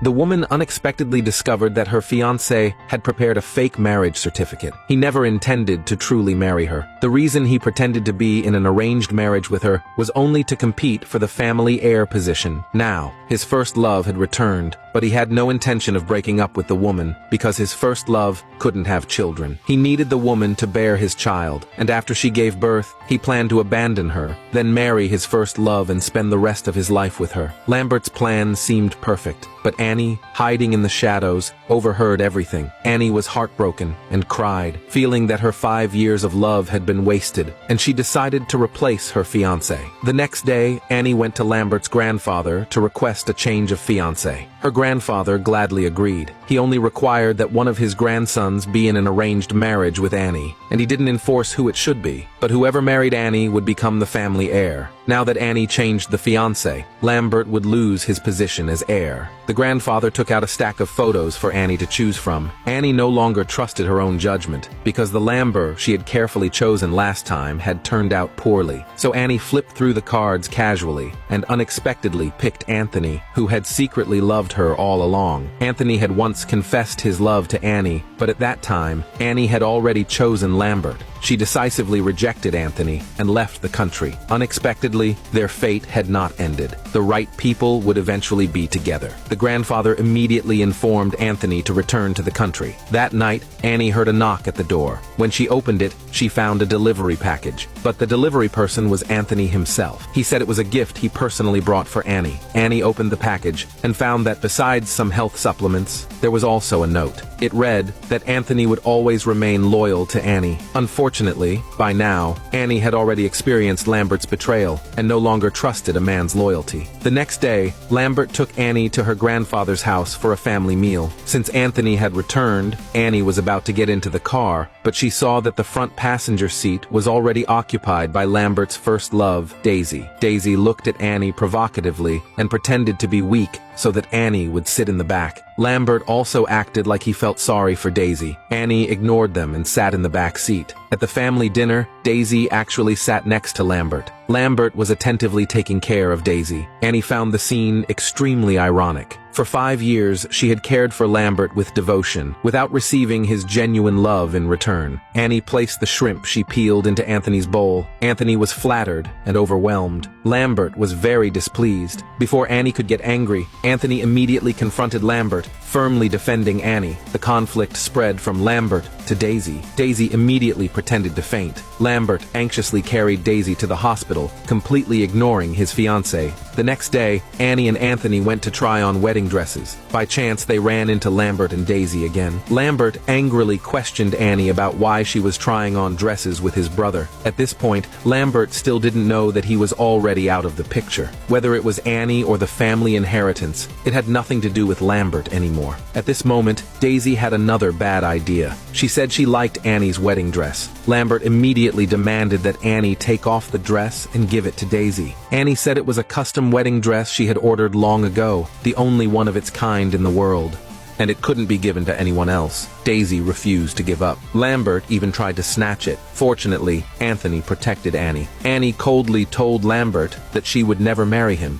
The woman unexpectedly discovered that her fiancé had prepared a fake marriage certificate. He never intended to truly marry her. The reason he pretended to be in an arranged marriage with her was only to compete for the family heir position. Now, his first love had returned, but he had no intention of breaking up with the woman because his first love couldn't have children. He needed the woman to bear his child, and after she gave birth, he planned to abandon her, then marry his first love and spend the rest of his life with her. Lambert's plan seemed perfect, but Annie, hiding in the shadows, overheard everything. Annie was heartbroken and cried, feeling that her 5 years of love had been wasted, and she decided to replace her fiancé. The next day, Annie went to Lambert's grandfather to request a change of fiancé. Her grandfather gladly agreed. He only required that one of his grandsons be in an arranged marriage with Annie, and he didn't enforce who it should be, but whoever married Annie would become the family heir. Now that Annie changed the fiancé, Lambert would lose his position as heir. The grandfather took out a stack of photos for Annie to choose from. Annie no longer trusted her own judgment, because the Lambert she had carefully chosen last time had turned out poorly. So Annie flipped through the cards casually, and unexpectedly picked Anthony, who had secretly loved her all along. Anthony had once confessed his love to Annie, but at that time, Annie had already chosen Lambert. She decisively rejected Anthony and left the country. Unexpectedly, their fate had not ended. The right people would eventually be together. The grandfather immediately informed Anthony to return to the country. That night, Annie heard a knock at the door. When she opened it, she found a delivery package. But the delivery person was Anthony himself. He said it was a gift he personally brought for Annie. Annie opened the package and found that besides some health supplements, there was also a note. It read that Anthony would always remain loyal to Annie. Unfortunately, by now, Annie had already experienced Lambert's betrayal and no longer trusted a man's loyalty. The next day, Lambert took Annie to her grandfather's house for a family meal. Since Anthony had returned, Annie was about to get into the car, but she saw that the front passenger seat was already occupied by Lambert's first love, Daisy. Daisy looked at Annie provocatively and pretended to be weak so that Annie would sit in the back. Lambert also acted like he felt sorry for Daisy. Annie ignored them and sat in the back seat. At the family dinner, Daisy actually sat next to Lambert. Lambert was attentively taking care of Daisy. Annie found the scene extremely ironic. For 5 years, she had cared for Lambert with devotion, without receiving his genuine love in return. Annie placed the shrimp she peeled into Anthony's bowl. Anthony was flattered and overwhelmed. Lambert was very displeased. Before Annie could get angry, Anthony immediately confronted Lambert, firmly defending Annie. The conflict spread from Lambert to Daisy. Daisy immediately pretended to faint. Lambert anxiously carried Daisy to the hospital, completely ignoring his fiancée. The next day, Annie and Anthony went to try on wedding dresses. By chance, they ran into Lambert and Daisy again. Lambert angrily questioned Annie about why she was trying on dresses with his brother. At this point, Lambert still didn't know that he was already out of the picture. Whether it was Annie or the family inheritance, it had nothing to do with Lambert anymore. At this moment, Daisy had another bad idea. She said she liked Annie's wedding dress. Lambert immediately demanded that Annie take off the dress and give it to Daisy. Annie said it was a custom wedding dress she had ordered long ago, the only one of its kind in the world, and it couldn't be given to anyone else. Daisy refused to give up. Lambert even tried to snatch it. Fortunately, Anthony protected Annie. Annie coldly told Lambert that she would never marry him.